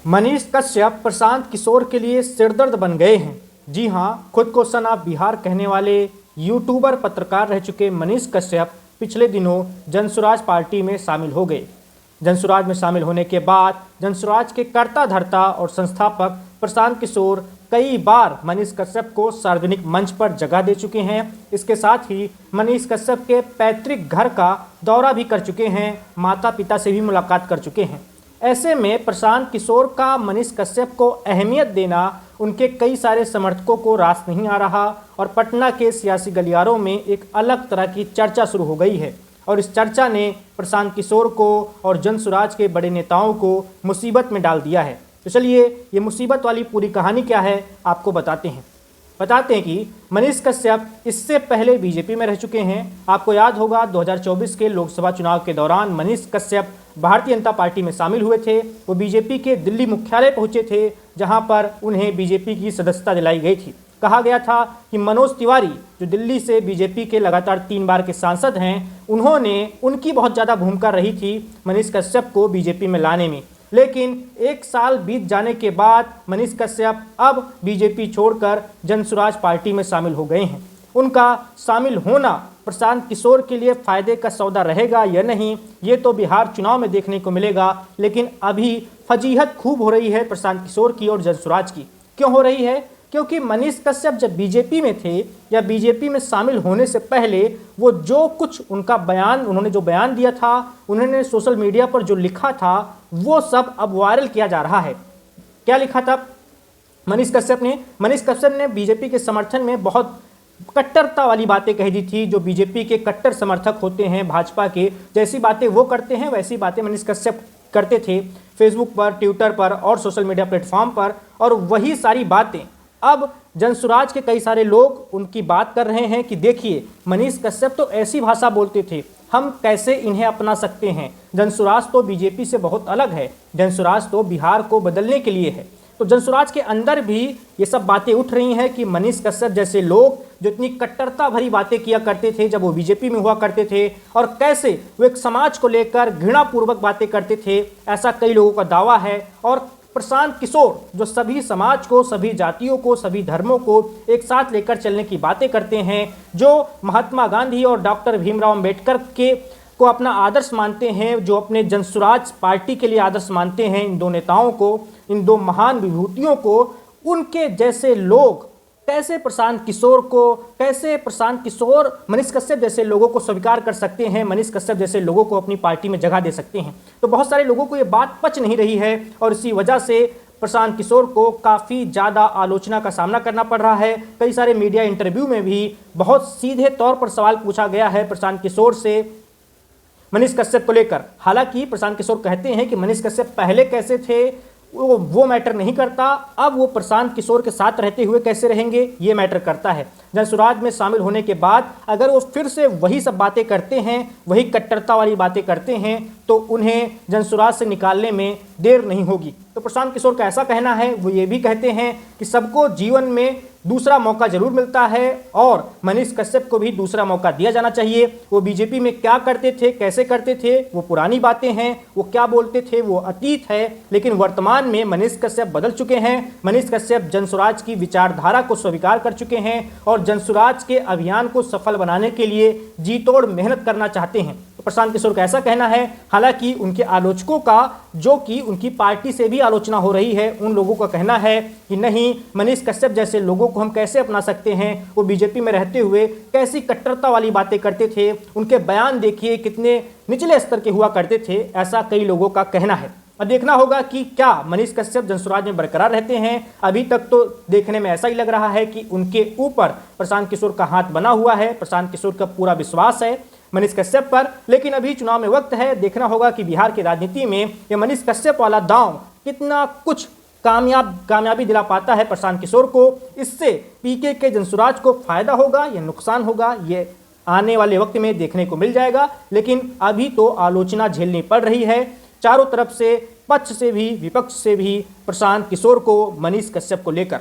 मनीष कश्यप प्रशांत किशोर के लिए सिरदर्द बन गए हैं। जी हां, खुद को सन ऑफ बिहार कहने वाले यूट्यूबर पत्रकार रह चुके मनीष कश्यप पिछले दिनों जनसुराज पार्टी में शामिल हो गए। जनसुराज में शामिल होने के बाद जनसुराज के कर्ता धर्ता और संस्थापक प्रशांत किशोर कई बार मनीष कश्यप को सार्वजनिक मंच पर जगह दे चुके हैं। इसके साथ ही मनीष कश्यप के पैतृक घर का दौरा भी कर चुके हैं, माता पिता से भी मुलाकात कर चुके हैं। ऐसे में प्रशांत किशोर का मनीष कश्यप को अहमियत देना उनके कई सारे समर्थकों को रास नहीं आ रहा और पटना के सियासी गलियारों में एक अलग तरह की चर्चा शुरू हो गई है और इस चर्चा ने प्रशांत किशोर को और जनसुराज के बड़े नेताओं को मुसीबत में डाल दिया है। तो चलिए ये मुसीबत वाली पूरी कहानी क्या है आपको बताते हैं कि मनीष कश्यप इससे पहले बीजेपी में रह चुके हैं। आपको याद होगा 2024 के लोकसभा चुनाव के दौरान मनीष कश्यप भारतीय जनता पार्टी में शामिल हुए थे। वो बीजेपी के दिल्ली मुख्यालय पहुंचे थे, जहां पर उन्हें बीजेपी की सदस्यता दिलाई गई थी। कहा गया था कि मनोज तिवारी जो दिल्ली से बीजेपी के लगातार 3 बार के सांसद हैं, उनकी बहुत ज़्यादा भूमिका रही थी मनीष कश्यप को बीजेपी में लाने में। लेकिन 1 साल बीत जाने के बाद मनीष कश्यप अब बीजेपी छोड़कर जनसुराज पार्टी में शामिल हो गए हैं। उनका शामिल होना प्रशांत किशोर के लिए फायदे का सौदा रहेगा या नहीं, ये तो बिहार चुनाव में देखने को मिलेगा। लेकिन अभी फजीहत खूब हो रही है प्रशांत किशोर की और जनसुराज की। क्यों हो रही है? क्योंकि मनीष कश्यप जब बीजेपी में थे या बीजेपी में शामिल होने से पहले वो जो कुछ उन्होंने जो बयान दिया था, उन्होंने सोशल मीडिया पर जो लिखा था, वो सब अब वायरल किया जा रहा है। क्या लिखा था मनीष कश्यप ने बीजेपी के समर्थन में बहुत कट्टरता वाली बातें कह दी थी। जो बीजेपी के कट्टर समर्थक होते हैं भाजपा के, जैसी बातें वो करते हैं वैसी बातें मनीष कश्यप करते थे फेसबुक पर, ट्विटर पर और सोशल मीडिया प्लेटफॉर्म पर। और वही सारी बातें अब जनसुराज के कई सारे लोग उनकी बात कर रहे हैं कि देखिए, मनीष कश्यप तो ऐसी भाषा बोलते थे, हम कैसे इन्हें अपना सकते हैं। जनसुराज तो बीजेपी से बहुत अलग है, जनसुराज तो बिहार को बदलने के लिए है। तो जनसुराज के अंदर भी ये सब बातें उठ रही हैं कि मनीष कश्यप जैसे लोग जो इतनी कट्टरता भरी बातें किया करते थे जब वो बीजेपी में हुआ करते थे, और कैसे वो एक समाज को लेकर घृणापूर्वक बातें करते थे, ऐसा कई लोगों का दावा है। और प्रशांत किशोर जो सभी समाज को, सभी जातियों को, सभी धर्मों को एक साथ लेकर चलने की बातें करते हैं, जो महात्मा गांधी और डॉक्टर भीमराव अंबेडकर को अपना आदर्श मानते हैं, जो अपने जनसुराज पार्टी के लिए आदर्श मानते हैं, इन 2 नेताओं को, इन 2 महान विभूतियों को, उनके जैसे लोग कैसे प्रशांत किशोर मनीष कश्यप जैसे लोगों को स्वीकार कर सकते हैं, मनीष कश्यप जैसे लोगों को अपनी पार्टी में जगह दे सकते हैं। तो बहुत सारे लोगों को ये बात पच नहीं रही है और इसी वजह से प्रशांत किशोर को काफ़ी ज़्यादा आलोचना का सामना करना पड़ रहा है। कई सारे मीडिया इंटरव्यू में भी बहुत सीधे तौर पर सवाल पूछा गया है प्रशांत किशोर से मनीष कश्यप को लेकर। हालांकि प्रशांत किशोर कहते हैं कि मनीष कश्यप पहले कैसे थे वो मैटर नहीं करता, अब वो प्रशांत किशोर के साथ रहते हुए कैसे रहेंगे ये मैटर करता है। जनसुराज में शामिल होने के बाद अगर वो फिर से वही सब बातें करते हैं, वही कट्टरता वाली बातें करते हैं, तो उन्हें जनसुराज से निकालने में देर नहीं होगी। तो प्रशांत किशोर का ऐसा कहना है, वो ये भी कहते हैं कि सबको जीवन में दूसरा मौका जरूर मिलता है और मनीष कश्यप को भी दूसरा मौका दिया जाना चाहिए। वो बीजेपी में क्या करते थे, कैसे करते थे, वो पुरानी बातें हैं, वो क्या बोलते थे वो अतीत है। लेकिन वर्तमान में मनीष कश्यप बदल चुके हैं। मनीष कश्यप जनसुराज की विचारधारा को स्वीकार कर चुके हैं और जनसुराज के अभियान को सफल बनाने के लिए जी तोड़ मेहनत करना चाहते हैं। तो प्रशांत किशोर का ऐसा कहना है। हालांकि उनके आलोचकों का, जो कि उनकी पार्टी से भी आलोचना हो रही है, उन लोगों का कहना है कि नहीं, मनीष कश्यप जैसे लोगों को हम कैसे अपना सकते हैं, वो बीजेपी में रहते हुए कैसी कट्टरता वाली बातें करते थे, उनके बयान देखिए कितने निचले स्तर के हुआ करते थे, ऐसा कई लोगों का कहना है। अब देखना होगा कि क्या मनीष कश्यप जनसुराज में बरकरार रहते हैं। अभी तक तो देखने में ऐसा ही लग रहा है कि उनके ऊपर प्रशांत किशोर का हाथ बना हुआ है, प्रशांत किशोर का पूरा विश्वास है मनीष कश्यप पर। लेकिन अभी चुनाव में वक्त है, देखना होगा कि बिहार की राजनीति में ये मनीष कश्यप वाला दांव कितना कुछ कामयाबी दिला पाता है प्रशांत किशोर को। इससे पीके के जनसुराज को फायदा होगा या नुकसान होगा, ये आने वाले वक्त में देखने को मिल जाएगा। लेकिन अभी तो आलोचना झेलनी पड़ रही है चारों तरफ से, पक्ष से भी विपक्ष से भी, प्रशांत किशोर को, मनीष कश्यप को लेकर।